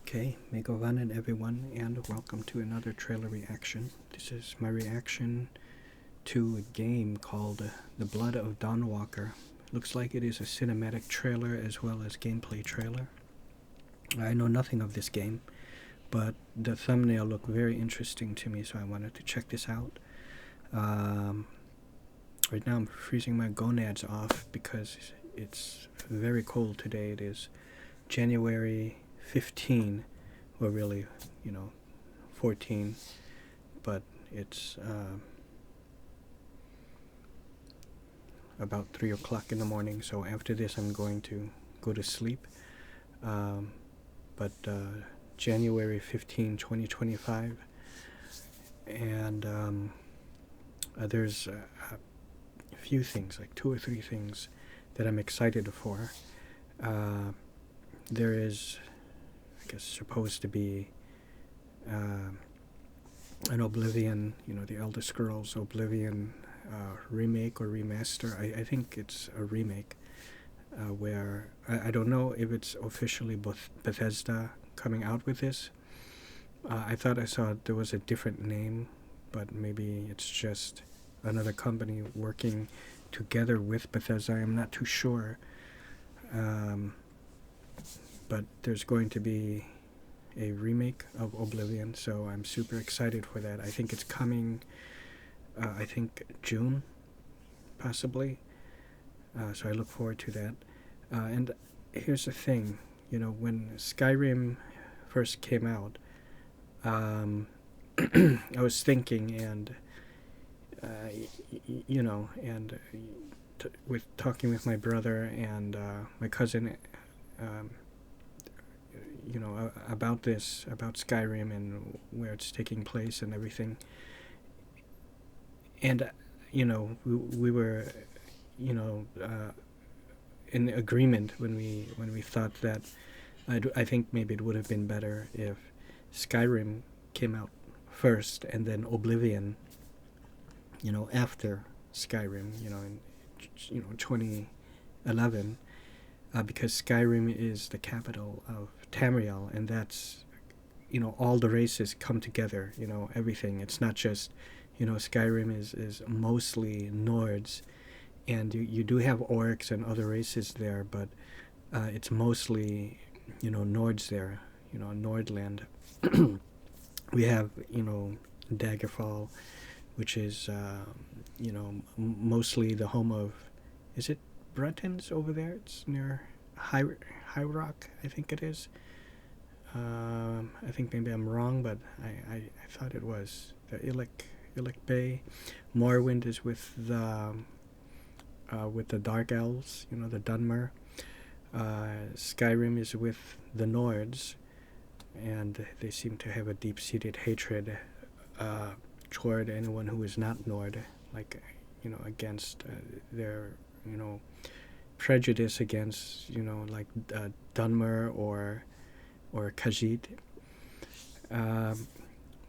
Okay, Megavanan everyone, and welcome to another trailer reaction. This is my reaction to a game called The Blood of Dawnwalker. Looks like it is a cinematic trailer as well as gameplay trailer. I know nothing of this game, but the thumbnail looked very interesting to me, so I wanted to check this out. Right now I'm freezing my gonads off because it's very cold today. It is January 15, or really, 14, but it's about 3 o'clock in the morning, so after this I'm going to go to sleep. But January 15, 2025, and there's a few things, like 2 or 3 things that I'm excited for. There is, I guess, supposed to be an Oblivion, the Elder Scrolls Oblivion remake or remaster. I think it's a remake, where I don't know if it's officially Bethesda coming out with this. I thought I saw there was a different name, but maybe it's just another company working together with Bethesda. I'm not too sure. But there's going to be a remake of Oblivion, so I'm super excited for that. I think it's coming, I think June, possibly. So I look forward to that. And here's the thing, when Skyrim first came out, I was thinking, and with talking with my brother and my cousin, about this, about Skyrim and where it's taking place and everything. And, we were, in agreement when we thought that I think maybe it would have been better if Skyrim came out first and then Oblivion, after Skyrim, in 2011. Because Skyrim is the capital of Tamriel, and that's, all the races come together, everything. It's not just, Skyrim is mostly Nords, and you do have orcs and other races there, but it's mostly, Nords there, Nordland. We have, Daggerfall, which is, mostly the home of, is it Bretons over there? It's near High Rock, I think it is. I think maybe I'm wrong, but I thought it was the Illic Bay. Morrowind is with the Dark Elves, the Dunmer. Skyrim is with the Nords, and they seem to have a deep-seated hatred toward anyone who is not Nord, like, against their, prejudice against, like Dunmer or Khajiit.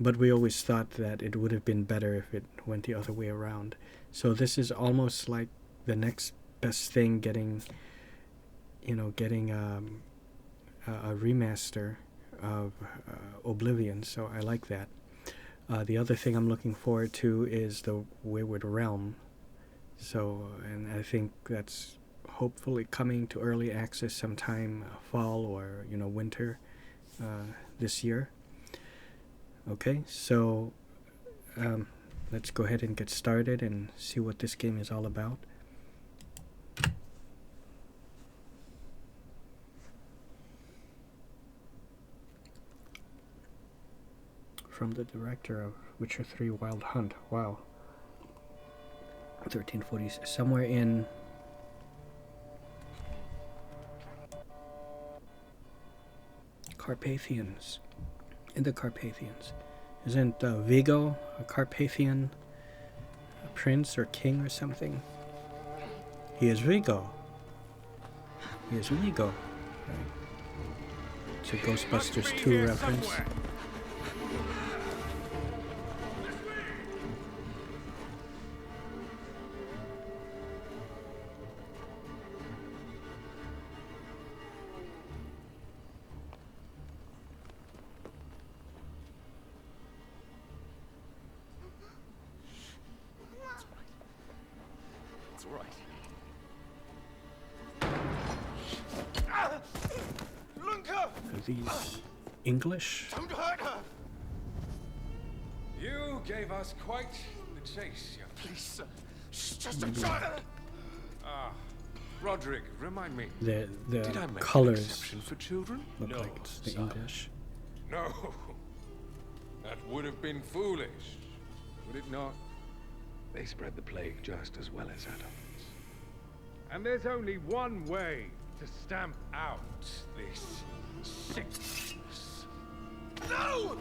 But we always thought that it would have been better if it went the other way around. So this is almost like the next best thing, getting a remaster of Oblivion. So I like that. The other thing I'm looking forward to is the Wayward Realm. So, and I think that's hopefully coming to early access sometime fall or winter this year. Okay, so let's go ahead and get started and see what this game is all about. From the director of Witcher 3 Wild Hunt. Wow. 1340s, somewhere in Carpathians. In the Carpathians. Isn't Vigo a Carpathian prince or king or something? He is Vigo. He is Vigo. Right. It's a Ghostbusters 2 reference. these English? Don't hurt her! You gave us quite the chase, young. Please, sir. She's just a child! Ah, Roderick, remind me. The Did I make an colors exception for children? look No, like it's the son. English. No. That would have been foolish, would it not? They spread the plague just as well as adults. And there's only one way to stamp out this sickness. No!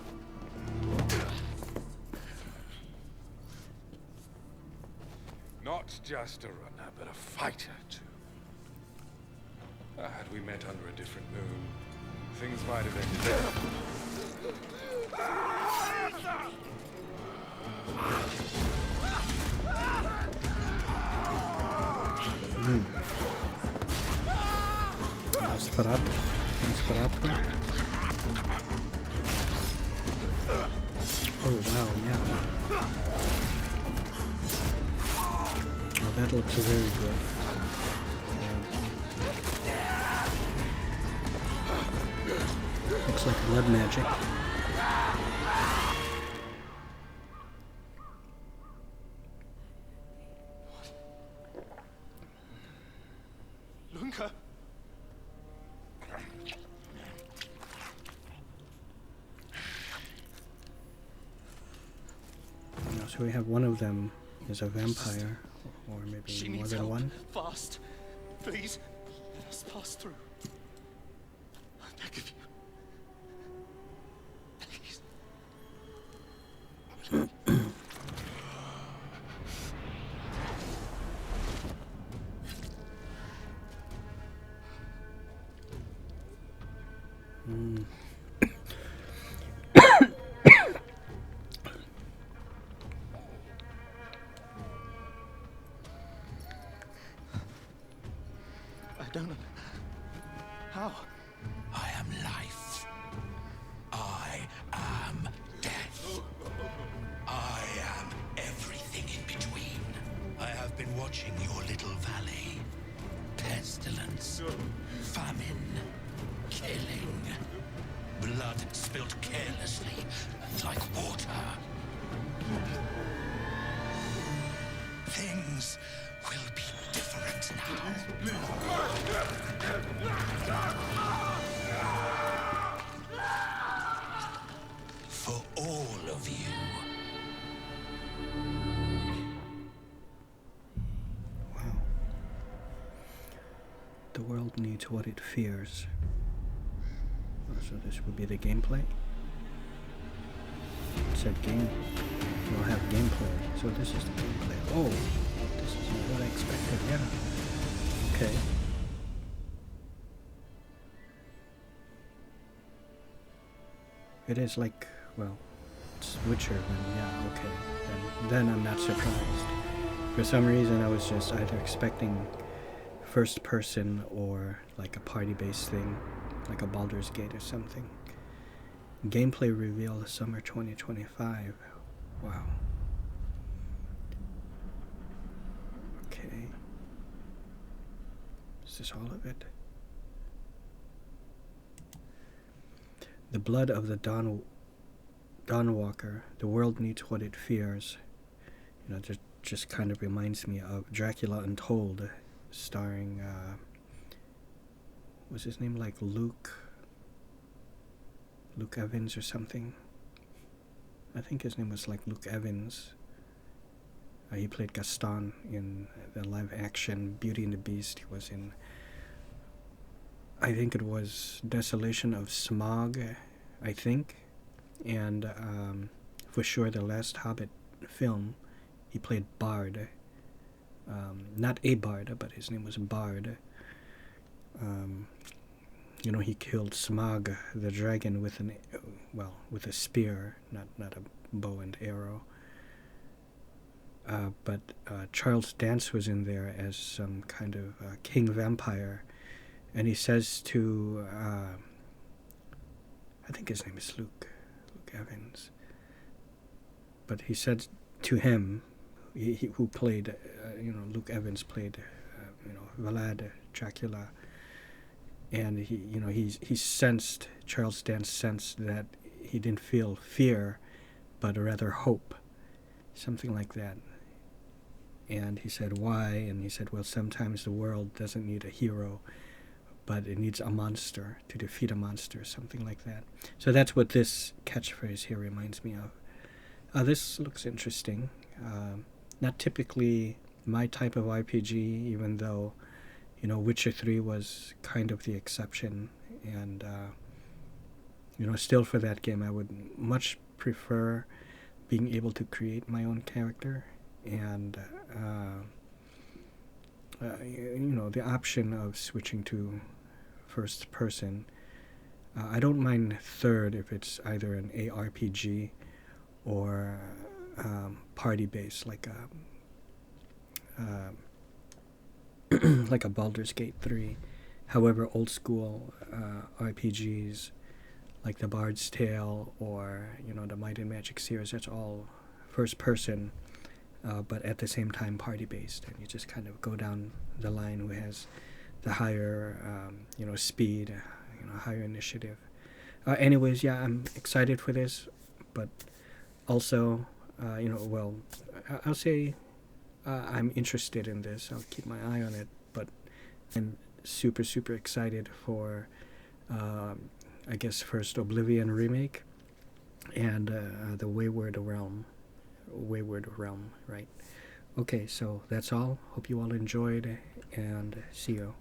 Not just a runner, but a fighter, too. Had we met under a different moon, things might have ended there. Nosferatu. Nosferatu. Oh wow, yeah. Oh, that looks very good. Looks like blood magic. Lunka! So we have one of them is a vampire, or maybe She more needs than help. one. Fast. Please, let us pass through. I beg of you. Please. I don't know. How? I am life. I am death. I am everything in between. I have been watching your little valley. Pestilence, famine, killing. Blood spilt carelessly, like water. Things will be different now. For all of you. Wow. The world needs what it fears. Oh, so this would be the gameplay? It said game. We'll have gameplay. So this is the gameplay. Oh, this is what I expected, yeah. Okay. It is like, well, it's Witcher, then yeah, okay. Then I'm not surprised. For some reason I was just either expecting first person or like a party-based thing, like a Baldur's Gate or something. Gameplay reveal summer 2025. Wow. Okay. Is this all of it? The blood of the Dawnwalker. The world needs what it fears. You know, just kind of reminds me of Dracula Untold, starring, was his name like Luke Evans or something? I think his name was like Luke Evans. He played Gaston in the live action Beauty and the Beast. He was in, I think it was Desolation of Smog, I think. And for sure the last Hobbit film, he played Bard. Not a Bard, but his name was Bard. You know, he killed Smog, the dragon, with with a spear, not a bow and arrow. But Charles Dance was in there as some kind of king vampire, and he says to, I think his name is Luke Evans, but he said to him, who played, Luke Evans played, Vlad, Dracula. and he sensed, Charles Dance sensed that he didn't feel fear, but rather hope, something like that. And he said, why? And he said, well, sometimes the world doesn't need a hero, but it needs a monster to defeat a monster, something like that. So that's what this catchphrase here reminds me of. This looks interesting. Not typically my type of RPG, even though, Witcher 3 was kind of the exception. And, still for that game, I would much prefer being able to create my own character. And, the option of switching to first person. I don't mind third if it's either an ARPG or party-based, like a Baldur's Gate 3. However, old school RPGs like the Bard's Tale or the Might and Magic series, that's all first person, but at the same time party-based, and you just kind of go down the line who has the higher speed, higher initiative. Anyways, yeah, I'm excited for this, but also, I'll say I'm interested in this. I'll keep my eye on it, but I'm super, super excited for, I guess, first Oblivion remake and the Wayward Realm, right? Okay, so that's all. Hope you all enjoyed, and see you.